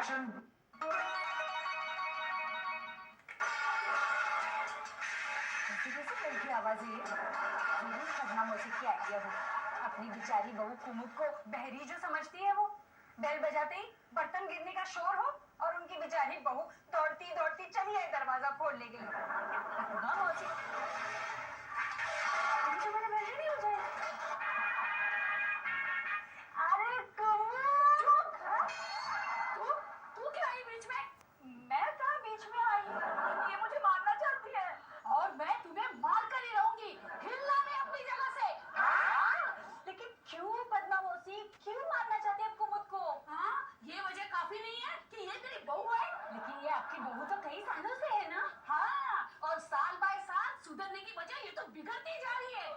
Action. कैसी लड़की आवाज है ये? जरूर खजना मौसी की आइडिया हो। अपनी बेचारी बहू कुमुद को बहरी जो समझती है वो। बेल बजाते ही बर्तन गिरने का शोर हो और उनकी बेचारी बहू दौड़ती दौड़ती चली आई दरवाजा फोड़ने के लिए। खजना मौसी जो मेरे बहरी नहीं हो जाए। अरे कुमुद, तू क्या आई बीच में? मैं कहाँ बीच में आई? ये मुझे मारना चाहती है और मैं तुम्हें मार कर ही रहूंगी। हिलना नहीं अपनी जगह से। लेकिन क्यों पद्मा मौसी, क्यों मारना चाहती है आप कुमुद को? हाँ, ये वजह काफी नहीं है कि ये तेरी बहू है। लेकिन ये आपकी बहू तो कई सालों से है ना? हाँ, और साल बाय साल सुधरने की वजह ये तो बिगड़ती जा रही है।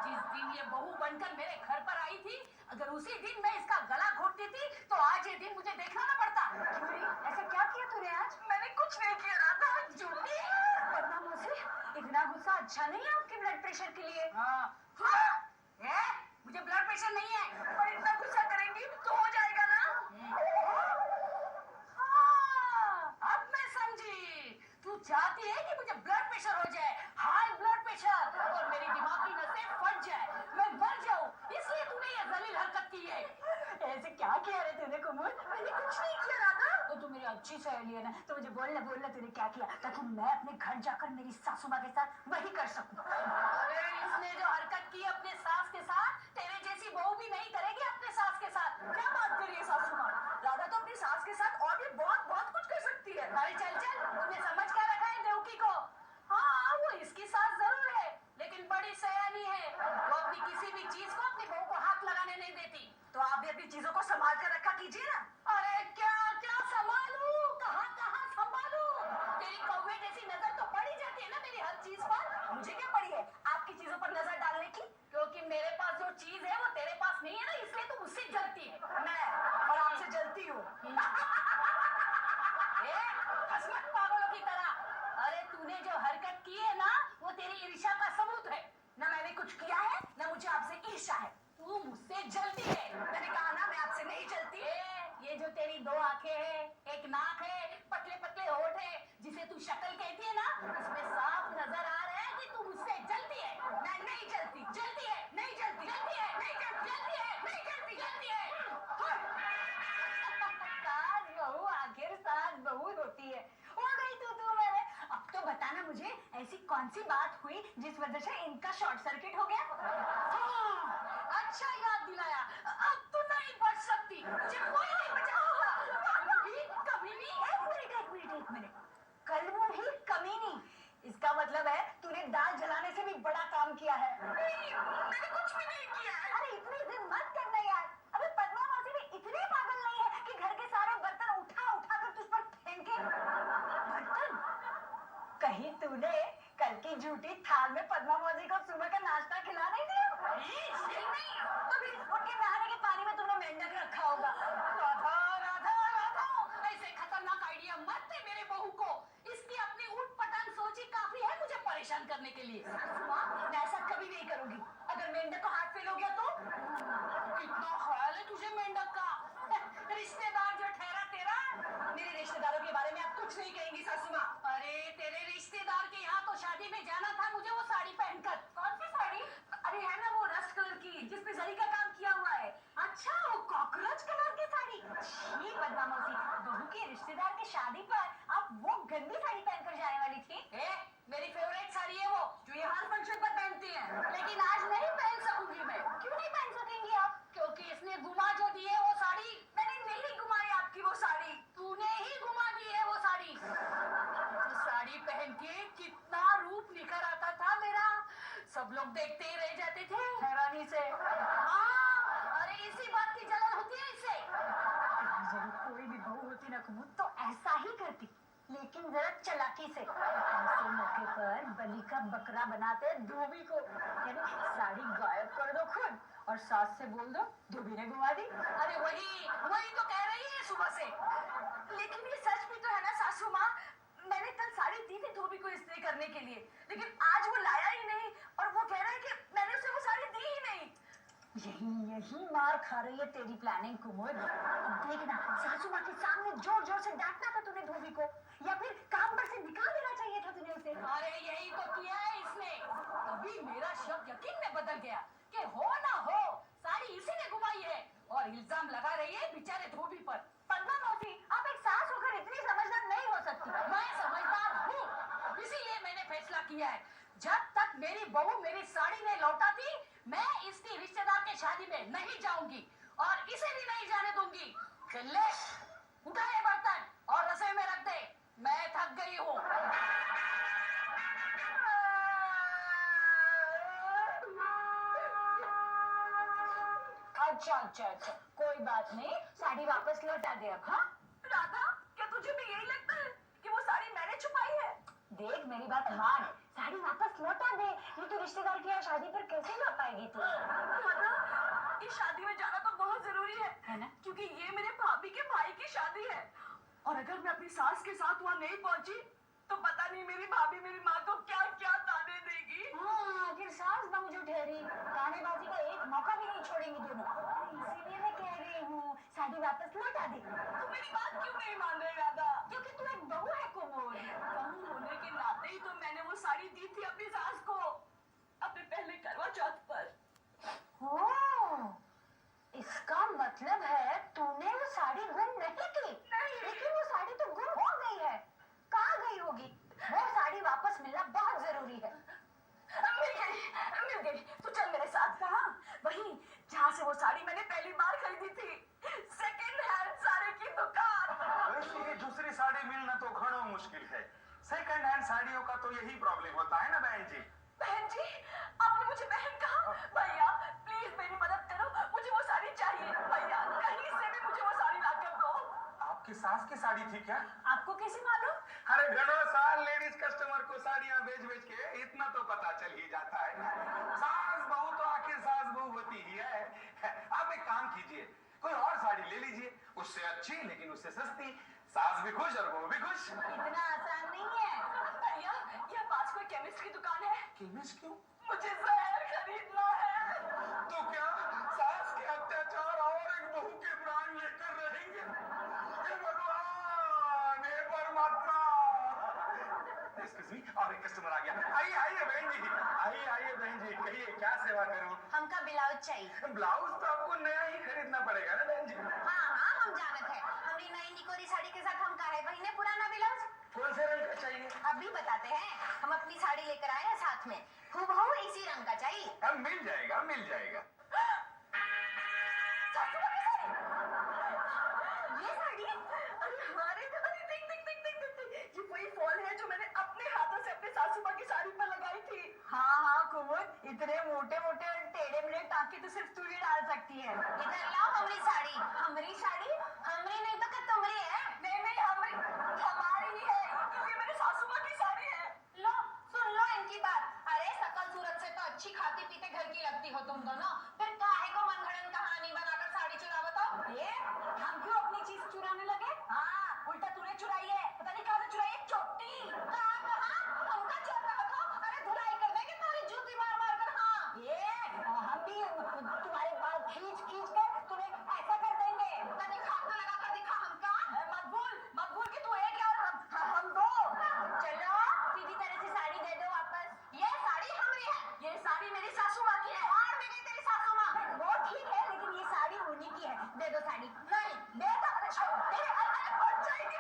जिस दिन ये बहू बनकर मेरे घर पर आई थी, अगर उसी दिन मैं इसका गला घोटती थी तो आज ये दिन मुझे देखना ना पड़ता। क्यों रे? ऐसा क्या किया तूने आज? मैंने कुछ नहीं किया राधा। झूठी पद्मा मौसी, इतना गुस्सा अच्छा नहीं है आपके ब्लड प्रेशर के लिए। मुझे ब्लड प्रेशर नहीं है, पर इतना गुस्सा करेंगी तो हो जाएगा ना। अब मैं समझी, तू चाहती है कि मुझे ब्लड प्रेशर हो जाए, हाई ब्लड प्रेशर, और मेरी दिमाग की नसें फट जाए, मैं मर जाऊं, इसलिए तूने ये जलील हरकत की है। ऐसे क्या किया रे तूने कुमुद? मैंने कुछ नहीं किया राधा। तो तू मेरी अच्छी सहेली है ना, तो मुझे बोलना तूने क्या किया, ताकि मैं अपने घर जाकर मेरी सासू माँ के साथ वही कर सकूं। अरे इसने जो हरकत की अपने सास के साथ, तेरे जैसी बहू भी नहीं करेगी अपने सास के साथ। क्या बात कर रही है सासू माँ? राधा तो अपनी सास के साथ और भी बहुत बहुत कुछ कर सकती है। अरे चल चल, तूने समझ क्या रखा है देवकी को? हाँ, वो इसकी सास जरूर है, लेकिन बड़ी सयानी है। वो अपनी किसी भी चीज को अपनी बहू को हाथ लगाने नहीं देती। तो आप भी अपनी चीजों को संभाल कर रखा कीजिए ना। अरे क्या क्या संभालूं, कहाँ कहाँ संभालूं? तेरी कौवे जैसी नजर तो पड़ी जाती है ना मेरी हर चीज पर। मुझे क्या पड़ी है आपकी चीजों पर नजर डालने की? क्योंकि मेरे पास जो चीज है वो तेरे पास नहीं है ना, इसलिए तुम मुझसे जलती है। मैं और आपसे जलती हूँ। हंसमत पागलों की तरह। अरे तूने जो हरकत की है ना, वो तेरी ईर्ष्या का सबूत है। ना मैंने कुछ किया है, ना मुझे आपसे ईर्ष्या है। तू मुझसे जलती है। मैंने कहा ना मैं आपसे नहीं जलती। ये जो तेरी दो आंखें हैं, एक नाक है, पतले पतले होठ है, जिसे तू शक्ल कहती है ना, उसमें साफ नजर आ रहा है कि तू मुझसे जलती है। मैं नहीं जलती, जलती है, नहीं जलती, जलती है, नहीं जलती, जलती है, नहीं जलती, जलती है। सास बहू आखिर सास बहू होती है। हो गई तू मेरे। अब तो बताना मुझे, ऐसी कौन सी बात हुई जिस वजह से इनका शॉर्ट सर्किट हो गया? अच्छा याद दिलाया। अब तो नहीं बच सकती, मुझे कोई नहीं बचा सकता। कमीनी। एक मिनट। कल वो ही कमीनी, इसका मतलब है तूने दाल जलाने से भी बड़ा काम किया है। नहीं, मैंने कुछ भी नहीं किया है। अरे इतनी जिद मत करना यार। अबे पद्मा मौसी भी इतनी पागल नहीं है कि घर के सारे बर्तन उठा उठा कर तुझ पर फेंके। बर्तन? कहीं तूने कल की झूठी थाल में पद्मा मौसी को सुबह का नाश्ता खिला नहीं दिया? नहीं, तो फिर उनके नहाने के पानी में तुमने मेंढक रखा होगा। राधा राधा राधा, ऐसे खतरनाक आइडिया मत दे मेरे बहू को। इसकी अपनी ऊट पटांग सोची काफी है मुझे परेशान करने के लिए। मैं ऐसा कभी नहीं करूंगी। अगर मेंढक को हाथ फेल हो गया तो? कितना ख्याल है तुझे मेंढक का? रिश्तेदार जो ठहरा तेरा। मेरे रिश्तेदारों के बारे में आप कुछ नहीं कहेंगी सासू माँ। अरे तेरे रिश्तेदार के यहाँ तो शादी में जाना था मुझे, वो साड़ी पहनकर। कौन सी साड़ी? अरे है ना वो रस्ट कलर की, जिसपे जरी का काम किया हुआ है। अच्छा, वो कॉकरोच कलर की साड़ी। छी पद्मा मौसी, बहू के रिश्तेदार की शादी पर आप वो गंदी साड़ी पहनकर जाने वाली थी। मेरी फेवरेट साड़ी है वो, जो ये हर फंक्शन पर पहनती है। लेकिन आज नहीं पहन सकूंगी मैं। क्यों नहीं पहन सकेंगी आप? क्योंकि इसने गुमा जो दी है वो साड़ी। मैंने नहीं घुमाई आपकी वो साड़ी, तूने ही घुमा दी है वो साड़ी। तो साड़ी पहन के कितना रूप निखर आता था मेरा, सब लोग देखते ही रह जाते थे हैरानी से। हाँ, अरे इसी बात की जलन होती है इससे। जब कोई भी बहू होती ना कुमुद तो ऐसा ही करती, लेकिन जरा चालाकी से। ऐसे मौके पर बलि का बकरा बनाते धोबी को, यानी साड़ी गायब कर दो खुद और सास से बोल दो धोबी ने घुमा दी। अरे वही वही तो कह रही है सुबह से। लेकिन ये सच भी तो है ना सासू माँ, मैंने कल साड़ी दी थी धोबी को इस्त्री करने के लिए, लेकिन आज वो लाया ही नहीं और वो कह रहा है कि मैंने उसे वो साड़ी दी ही नहीं। यही यही मार खा रही है तेरी प्लानिंग कुमुद। अब देखना सासू माँ के सामने जोर जोर से डांटना था तूने धोबी को, या फिर काम पर से निकाल देना चाहिए था तुझे उसे। अरे यही तो किया है इसने। तभी मेरा शक यकीन में बदल गया कि हो ना हो साड़ी इसी ने घुमाई है और इल्जाम लगा रही है बेचारे धोबी पर। पद्मा मौसी, आप एक सास होकर इतनी समझदार नहीं हो सकती। मैं समझदार हूँ, इसीलिए मैंने फैसला किया है जब तक मेरी बहू मेरी साड़ी नहीं लौटाती मैं इसकी रिश्तेदार के शादी में नहीं जाऊंगी और इसे भी नहीं जाने दूंगी। ले उठा ये बर्तन और रसोई में रख दे, मैं थक गई हूँ। अच्छा, कोई बात नहीं, साड़ी वापस लौटा दे अब। हाँ राधा, क्या तुझे भी यही लगता है कि वो साड़ी मैंने छुपाई है? देख मेरी बात मान, साड़ी वापस लौटा दे। ये तो रिश्तेदार की शादी पर कैसे लौट पाएगी तू? मतलब इस शादी में जाना तो बहुत जरूरी है ना? क्योंकि ये मेरे भाभी के भाई की शादी है और अगर मैं अपनी सास के साथ वहाँ नहीं पहुँची तो पता नहीं मेरी भाभी मेरी माँ को क्या क्या ताने देगी। हाँ, आखिर सास बहू जो ठहरी, तानेबाजी का एक मौका भी नहीं छोड़ेंगी दोनों। इसीलिए मैं कह रही हूँ साड़ी वापस लौटा दे। तू मेरी बात क्यों नहीं मान रही राधा? क्योंकि तू एक बहू है कुमुद। बहू होने के नाते ही तो मैंने वो साड़ी दी थी अपनी सास को अपने पहले करवा चौथ पर। ओह, इसका मतलब है तूने वो साड़ी गुम नहीं की। लेकिन वो साड़ी तो गुम हो गई है। कहाँ गई होगी? वो साड़ी वापस मिलना बहुत जरूरी है। मिल गई। तू चल मेरे साथ। कहाँ? वहीं जहाँ से वो साड़ी मैंने पहली बार खरीदी थी, सेकंड हैंड साड़ी की दुकान। वैसे ये दूसरी साड़ी मिलना तो घणो मुश्किल है। सेकंड हैंड साड़ियों का तो यही प्रॉब्लम होता है ना बहन जी। बहन जी, आपने मुझे बहन कहा? भैया प्लीज मेरी मदद करो, मुझे वो साड़ी चाहिए। भैया कहीं से भी मुझे वो साड़ी ला कर दो। आपकी सास की साड़ी थी क्या? आपको कैसे मालूम? अरे घणो साल लेडीज कस्टमर को साड़ियां बेच के इतना तो पता चल ही जाता है। सास बहू तो आखिर सास बहू होती ही है। आप एक काम कीजिए, कोई और साड़ी ले लीजिए, उससे अच्छी लेकिन उससे सस्ती। सास भी खुश और बहू भी खुश। इतना आसान नहीं है। भैया यहाँ पास कोई केमिस्ट की दुकान है? केमिस्ट क्यों? मुझे जहर खरीदना है। तो क्या सास के अत्याचार और एक बहू के प्राण लेकर रहेंगे? हे भगवान, हे परमात्मा। एक्सक्यूज मी, और एक कस्टमर आ गया। आइए बहन जी, आइए बहन जी, कहिए क्या सेवा करूं? हमका ब्लाउज चाहिए। ब्लाउज तो आपको नया ही खरीदना पड़ेगा ना बहन जी। हाँ, हम जानत है। हमारी नई निकोरी साड़ी के साथ हम काहे वही ने पुराना ब्लाउज। कौन से रंग का चाहिए? अभी बताते हैं। हम अपनी साड़ी लेकर आए हैं साथ में, हूबहू इसी रंग का चाहिए। अब मिल जाएगा, मिल जाएगा। ये साड़ी? अरे हमारे घर देख। ये वही फॉल है जो मैंने अपने हाथों से अपने सासू माँ की साड़ी पर लगाई थी। हाँ कुमुद, इतने मोटे मोटे और टेढ़े मेढ़े टाँके तो सिर्फ तू ही डाल सकती है। इधर लाओ हमारी साड़ी। हमारी साड़ी? हमारी नहीं तो क्या तुम्हारी है? नहीं हमारी ही है, ये मेरे सासू माँ की साड़ी है। लो सुन लो इनकी बात। अरे सकल सूरत से तो अच्छी खाती पीते घर की लगती हो तुम दोनों, फिर काहे को मनगढ़ंत कहानी बनाकर साड़ी चुरा बताओ। ये हम क्यों अपनी चीज चुराने लगे? हाँ, उल्टा तूने चुराई है। पता नहीं कहाँ से चुराई है, चोटी। हमका चोर रहा था। अरे धुलाई कर देंगे तुम्हारी जूती मार मार कर। हाँ, ये हम भी तुम्हारे बाल खींच कर तुम्हें ऐसा कर देंगे। तनिक हाथ में लगा कर दिखा हमका। मत भूल कि तू एक है और हम दो। चलो सीधी तरह से साड़ी दे दो वापस। ये साड़ी हमारी है, ये साड़ी मेरी सासू माँ की है। और भी गई तेरी सासू माँ। वो ठीक है लेकिन ये साड़ी उन्हीं की है। दे दो साड़ी। नहीं दे दो। अरे फट जाएगी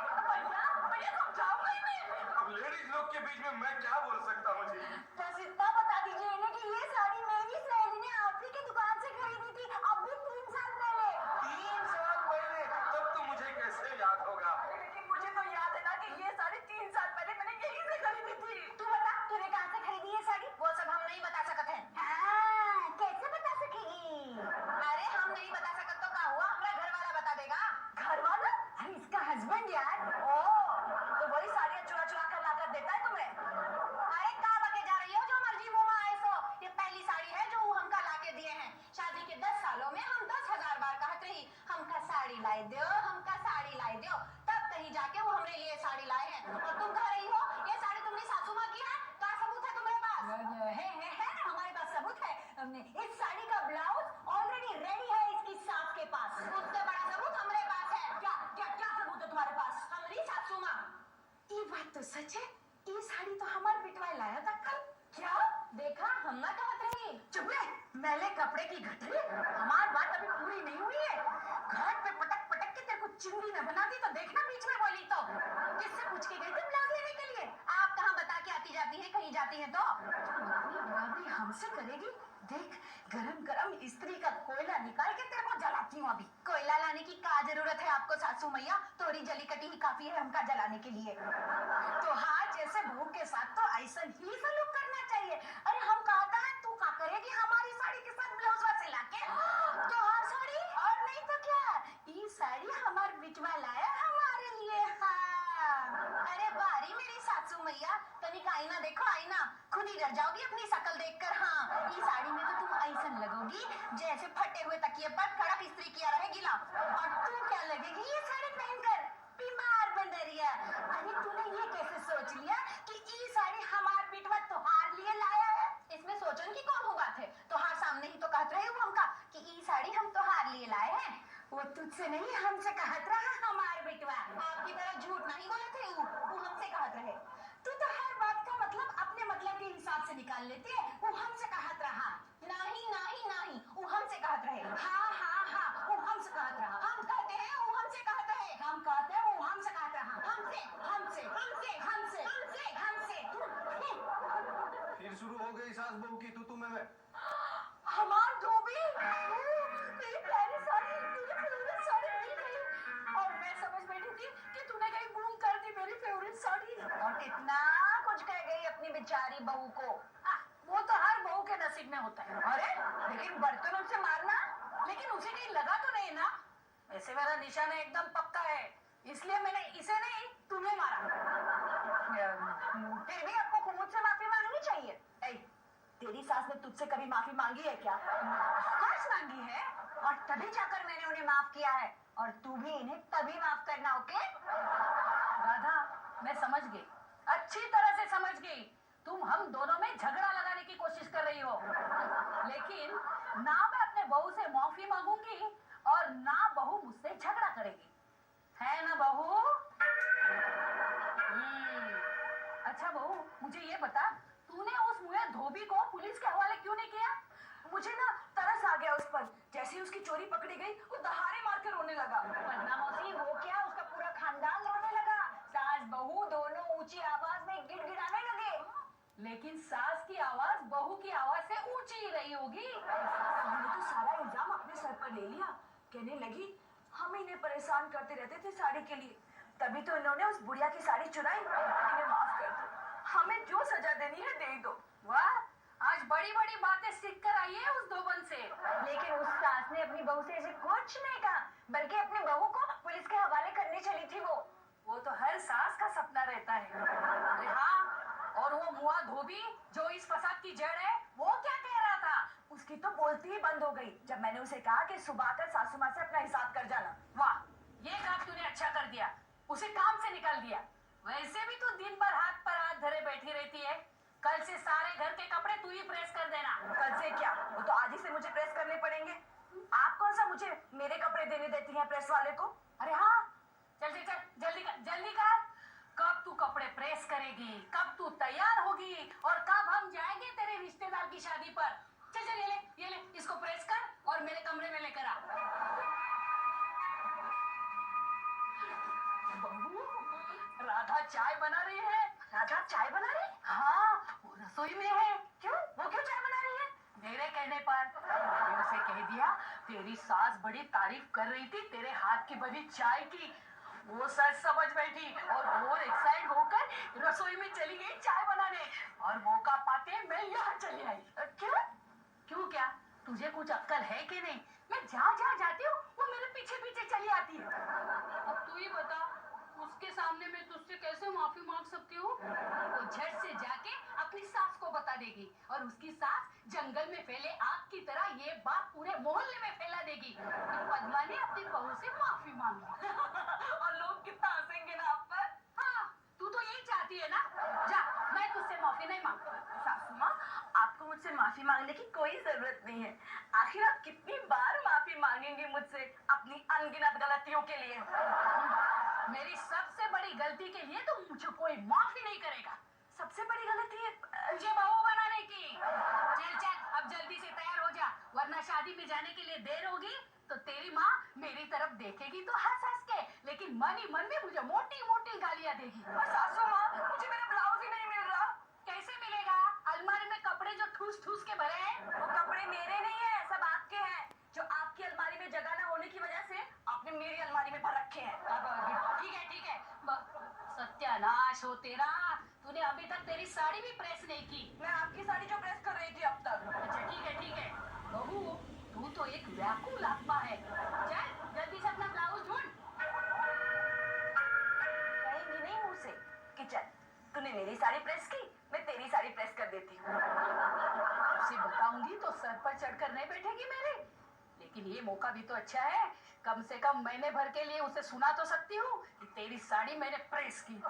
भैया समझाऊंगा ही नहीं। अब लेडीज लोग के बीच में मैं क्या बोल सकता हूँ जी? बस इतना बता दीजिए इन्हें कि ये साड़ी मेरी सहेली ने आप ही की दुकान से खरीदी थी, अभी 3 साल पहले। 3 साल पहले? तब तो मुझे कैसे याद होगा? लेकिन मुझे तो याद है ना कि ये साड़ी 3 साल पहले मैंने यहीं से खरीदी थी। तू बता तूने कहाँ से खरीदी ये साड़ी? वो सब हम नहीं बता सकते हैं। हाँ, कैसे बता सकेगी? अरे हम नहीं बता सकते तो क्या हुआ, हमारा घर वाला बता देगा। घर वाला? अरे इसका हस्बैंड यार। तो वही साड़ियाँ चुरा कर लाकर देता है तुम्हें? अरे कहाँ बके जा रही हो जो मर्जी मुंह में आए सो। ये पहली साड़ी है जो वो हमका लाके दिए हैं। शादी के 10 सालों में हम 10,000 बार कहत रही हमका साड़ी लाई दो, हमका साड़ी लाई दो, तब कहीं जाके वो हमरे लिए साड़ी लाए हैं। और तुम कह रही हो ये साड़ी तुमने सासू माँ की है? क्या सबूत है तुम्हारे पास? है, हमारे पास सबूत है। इस साड़ी का ब्लाउज ऑलरेडी सच्चे ये साड़ी तो हमार बिटवा लाया था कल। क्या देखा हम ना कहत रही। चुप रहे, मैले कपड़े की घटरी। हमार बात अभी पूरी नहीं हुई है। घाट पे पटक पटक के तेरे को चिंदी न बना दी तो देखना बीच में बोली तो। किससे पूछ के गई थी ब्लाउज लेने के लिए? आप कहाँ बता के आती जाती हैं, कहीं जाती हैं तो? अपनी बराबरी हमसे करेगी? देख गरम गरम स्त्री का कोयला निकाल के तेरे को जलाती हूँ अभी। कोयला लाने की क्या जरूरत है आपको सासू मैया? तोरी जली कटी ही काफी है हमका जलाने के लिए। तो हाँ जैसे बहू के साथ तो ऐसा ही सलूक करना चाहिए। अरे हम कहता है तू क्या करेगी हमारी साड़ी के साथ ब्लाउज सिला के? तो हाँ साड़ी और नहीं तो क्या, ये साड़ी हमार बिटवा लाया हमारे लिए। हाँ अरे बारी मेरी सासू मैया, तनिक आईना देखो आईना, खुद ही डर जाओगी अपनी शकल देखकर। हाँ ये साड़ी में तो तुम ऐसा लगोगी जैसे फटे हुए तकिए पर कड़क इस्त्री किया रहे गिला। और तू क्या लगेगी ये साड़ी पहनकर? बीमार बंदरिया। अरे तूने ये कैसे सोच लिया कि ये साड़ी हमार बिटवा तोहार लिए लाया है? इसमें सोचन की कौन हो बात है? तोहार सामने ही तो कहत रहे हो हमका कि ई साड़ी हम तोहार लिए लाए हैं। वो तुझसे नहीं हमसे कहत रहा हमार बिटवा। आपकी तरह झूठ नहीं बोले थे वो हमसे कहत रहे। तू तो हर बात का मतलब अपने मतलब के हिसाब से निकाल लेती है। वो हमसे कहत रहा। नहीं नहीं नहीं वो हमसे कहत रहे। हाँ वो हमसे कहत रहा। हम कहते हैं वो हमसे कहत रहे। हम कहते हैं वो हमसे कहत रहा। हमसे हमसे हमसे हमसे हमसे हमसे। फिर शुरू हो गई सास बहू की तू में। हमार धोबी तेरी प्यारी साड़ी, तेरी फेवरेट साड़ी मिल गई और मैं समझ बैठी थी कि तूने कहीं गुम कर दी मेरी फेवरेट साड़ी। और कितना कुछ कह गई अपनी बेचारी बहू को। वो तो हर बहू के नसीब में होता है। अरे लेकिन बर्तनों से मारना, लेकिन उसे कहीं लगा तो नहीं ना? वैसे मेरा निशाना एकदम पक्का है, इसलिए मैंने इसे नहीं तुम्हें मारा। फिर भी आपको खुद से माफी मांगनी चाहिए। तेरी सास ने तुझसे कभी माफी मांगी है क्या? खास मांगी है और तभी जाकर मैंने उन्हें माफ किया है और तू भी इन्हें तभी माफ करना। ओके राधा मैं समझ गई, अच्छी तरह से समझ गई। तुम हम दोनों में झगड़ा लगाने की कोशिश कर रही हो, लेकिन ना मैं अपने बहू से माफी मांगूंगी और ना बहू मुझसे झगड़ा करेगी, है ना बहू? अच्छा बहू मुझे ये बता, तूने उस मुए धोबी को पुलिस के हवाले क्यों नहीं किया? मुझे ना तरस आ गया उस पर। जैसे ही उसकी चोरी पकड़ी गई वो दहाड़े मार कर रोने लगा। वरना मौसी वो क्या, उसका पूरा खानदान रोने लगा। सास बहू दोनों ऊंची आवाज में गिड़गिड़ाने लगे। लेकिन सास की आवाज बहू की आवाज से ऊंची ही रही होगी। हमने तो सारा इल्जाम अपने सर पर ले लिया। कहने लगी हम इन्हें परेशान करते रहते थे साड़ी के लिए, तभी तो इन्होंने उस बुढ़िया की साड़ी चुराई। इन्हें माफ कर दो, हमें जो सजा देनी है दे दो। वाह, आज बड़ी बड़ी बातें सीख कर आई है उस धोबन से। लेकिन उस सास ने अपनी बहू से ऐसे कुछ नहीं कहा, बल्कि अपनी बहू को पुलिस के हवाले करने चली थी। वो तो हर सास का सपना रहता है। अरे हाँ, और वो मुआ धोबी जो इस फसाद की जड़ है, वो क्या कह रहा था? उसकी तो बोलती ही बंद हो गई जब मैंने उसे कहा कि सुबह कर सासू माँ से अपना हिसाब कर जाना। वाह, ये काम तूने अच्छा कर दिया, उसे काम से निकाल दिया। वैसे भी तू दिन भर हाथ पर हाथ धरे बैठी रहती है। कल से सारे घर के कपड़े तू ही प्रेस कर देना। कल से क्या, वो तो आज ही से मुझे प्रेस करने पड़ेंगे। आप कौन सा मुझे मेरे कपड़े देने देती हैं प्रेस वाले को? अरे हाँ, चल चल चल जल्दी कर। कब तू कपड़े प्रेस करेगी, कब तू तैयार होगी और कब हम जाएंगे तेरे रिश्तेदार की शादी पर? चल चल ये ले इसको प्रेस कर और मेरे कमरे में लेकर आ। बहू, राधा चाय बना रही है। राधा चाय बना रही? हाँ, वो रसोई में है। क्यों, वो क्यों चाय बना रही है? मेरे कहने पर। मैंने उसे कह दिया तेरी सास बड़ी तारीफ कर रही थी तेरे हाथ की बनी चाय की। वो सच समझ बैठी और एक्साइट होकर रसोई में चली गई चाय बनाने, और मौका पाते मैं यहाँ चली आई। क्यों क्या, तुझे कुछ अक्ल है कि नहीं? मैं जहाँ जाती हूँ वो मेरे पीछे पीछे चली आती है। अब तू ही बता, उसके सामने मैं तुझसे कैसे माफी मांग सकती हूँ? वो झट से जाके अपनी सास को बता देगी और उसकी सास जंगल में फैले आग की तरह ये बात पूरे मोहल्ले में फैला देगी कि पद्मा ने अपनी बहू से माफी मांगी। और लोग कितना हंसेंगे ना आप पर। हाँ, तू तो यही चाहती है ना? जा, मैं तुझसे माफी नहीं मांगती। सासू माँ, आपको मुझसे माफी मांगने की कोई जरूरत नहीं है। आखिर आप कितनी बार माफी मांगेंगी मुझसे अपनी अनगिनत गलतियों के लिए? मेरी सबसे बड़ी गलती के लिए तो मुझे कोई माफी नहीं करेगा। सबसे बड़ी गलती है मुझे बहू बनाने की। चल चल अब जल्दी से तैयार हो जा, वरना शादी में जाने के लिए देर होगी तो तेरी माँ मेरी तरफ देखेगी तो हंस हंस के, लेकिन मन ही मन में मुझे मोटी मोटी गालियाँ देगी। और सासू माँ, मुझे मेरा ब्लाउज ही नहीं मिल रहा। कैसे मिलेगा? अलमारी में कपड़े जो ठूस ठूस के भरे हैं। वो कपड़े मेरे नहीं है, सब आपके हैं, जो आपकी अलमारी में जगह न होने की वजह से आपने मेरी अलमारी में भर रखे हैं। ठीक है सत्यानाश हो तेरा। तूने अभी तक तेरी साड़ी भी प्रेस नहीं की। मैं आपकी साड़ी जो प्रेस कर रही थी अब तक। अच्छा ठीक है बहू, तू तो एक व्याकुल आत्मा है। चल जल्दी से अपना ब्लाउज ढूंढ। कहेंगी नहीं मुंह से कि चल तूने मेरी साड़ी प्रेस की, मैं तेरी साड़ी प्रेस कर देती हूँ। उसे बताऊंगी तो सर पर चढ़कर नहीं बैठेगी मेरे। लेकिन ये मौका भी तो अच्छा है, कम से कम महीने भर के लिए उसे सुना तो सकती हूँ कि तेरी साड़ी मैंने प्रेस की।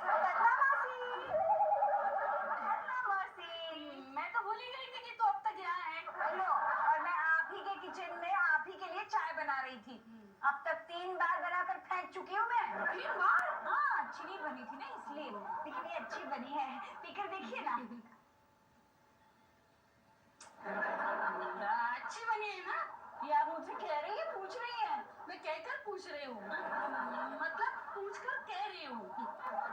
मैं तो भूल ही गई थी कि तू अब तक यहाँ है। हेलो, और मैं आप ही के किचन में आप ही के लिए चाय बना रही थी। अब तक 3 बार बनाकर फेंक चुकी हूँ मैं। 3 बार? हाँ, अच्छी नहीं बनी थी ना इसलिए, लेकिन ये अच्छी बनी है, पीकर देखिए ना। अच्छी बनी है ना? ये आप मुझसे कह रही है, पूछ रही है? मैं कहकर पूछ रही हूँ, मतलब पूछकर कह रही हूँ।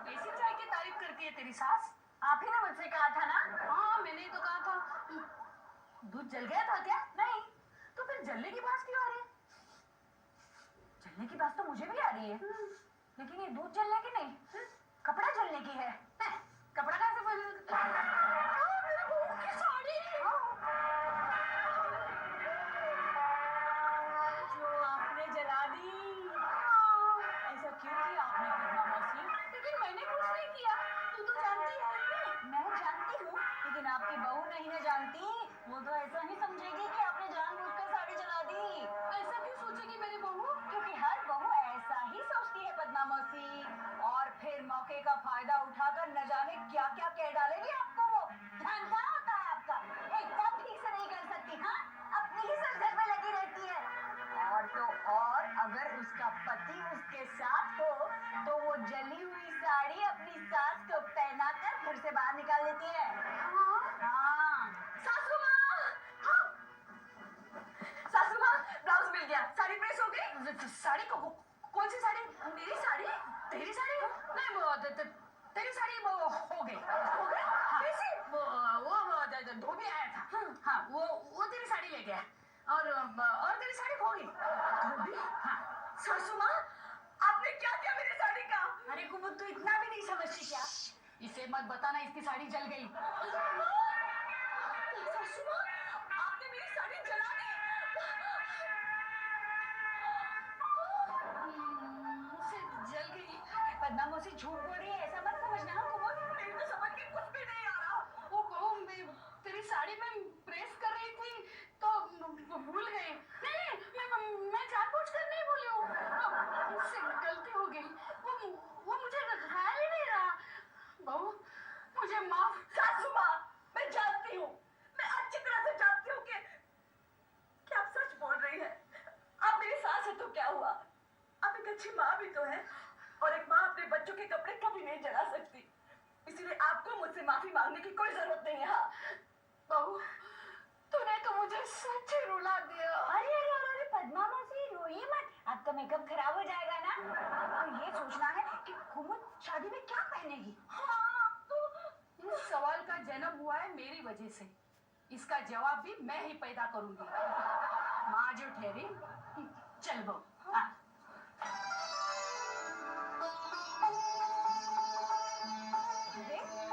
कैसी चाय की तारीफ करती है तेरी सास? आप ही ने मुझसे कहा था ना। हाँ मैंने तो कहा था। दूध जल गया था क्या? नहीं। तो फिर जलने की बात क्यों आ रही है? जलने की बात तो मुझे भी आ रही है, लेकिन ये दूध जलने की नहीं, कपड़ा जलने की है। कपड़ा कहाँ से बोल? मेरी बहू की साड़ी। जो आपने जला दी। ऐसा क्यों किया आपने पद्मा मौसी? लेकिन मैंने कुछ नहीं किया, तू तो जानती है। मैं जानती हूँ, लेकिन आपकी बहू नहीं ना जानती। वो तो ऐसा ही समझेगी कि आपने जानबूझकर साड़ी जला दी। ऐसा क्यों सोचेगी मेरी बहू? क्योंकि हर बहू ऐसा ही सोचती है पद्मा मौसी, और फिर मौके का फायदा उठाकर न जाने क्या क्या कह डालेगी आपको। वो ध्यान कहाँ होता है आपका? एकदम ठीक से नहीं कर सकती। हाँ, अपनी ही सरदर्द में लगी रहती है। और तो और अगर उसका पति उसके साथ हो तो वो जली हुई साड़ी अपनी सास को पहनाकर घर से बाहर निकाल देती है। हाँ। सासू माँ, हाँ। सासू माँ, ब्लाउज मिल गया, साड़ी प्रेस हो गई। साड़ी को कौन सी साड़ी? मेरी साड़ी? तेरी साड़ी? नहीं वो तेरी साड़ी वो हो गई। हो गई? हाँ, कैसे? वो धोबी आया था। हाँ वो तेरी साड़ी ले गया और तेरी साड़ी खो गई। धोबी? हाँ। सासू माँ, आपने क्या किया मेरी साड़ी का? अरे कुमुद तू इतना भी नहीं समझती क्या? इसे मत बताना इसकी साड़ी जल गई। सासू माँ, आपने मेरी साड़ी जला दी। मुझसे जल गई। पद्मा मौसी झूठ बोल रही है, ऐसा मत समझना। हाँ कुमुद, मेरी तो समझ के कुछ भी नहीं आ रहा। वो बहू मैं तेरी साड़ी में प्रेस कर रही थी तो भूल गई। नहीं मैं जानबूझकर नहीं भूली हूँ, मुझसे गलती हो गई। वो मुझे ख्याल ही नहीं रहा। बहू मुझे माफ। सासू माँ, मैं जानती हूँ, मैं अच्छी तरह से जानती हूँ कि आप सच बोल रही है। आप मेरी सास है तो क्या हुआ? आप एक अच्छी माँ भी तो है, और एक माँ अपने बच्चों के कपड़े कभी नहीं जला सकती। इसीलिए आपको मुझसे माफी मांगने की कोई जरूरत नहीं है। हाँ बहू तूने तो मुझे सच ही रुला दिया। अरे अरे अरे पद्मा मौसी, रोइए मत, आपका मेकअप खराब हो जाएगा ना। तो ये सोचना है कि कुमुद शादी में क्या पहनेगी। हाँ तो इस सवाल का जन्म हुआ है मेरी वजह से, इसका जवाब भी मैं ही पैदा करूंगी। माँ जो ठहरी, चल बहू। हाँ।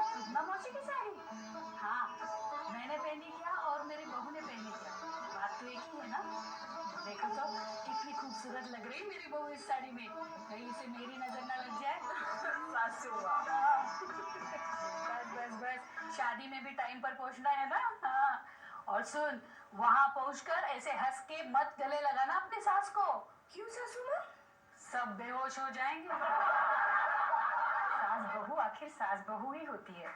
पद्मा मौसी की साड़ी? हाँ मैंने पहनी क्या और मेरी बहू ने पहनी क्या, बात तो एक ही है ना। देखो तो कितनी खूबसूरत लग रही मेरी बहू इस साड़ी में, कहीं से मेरी नजर ना लग जाए। सासू माँ, बस शादी में भी टाइम पर पहुंचना है ना। हाँ और सुन, वहां पहुंचकर ऐसे हंस के मत गले लगाना अपनी सास को। क्यों सासू माँ? सब बेहोश हो जाएंगे। सास बहू आखिर सास बहू ही होती है।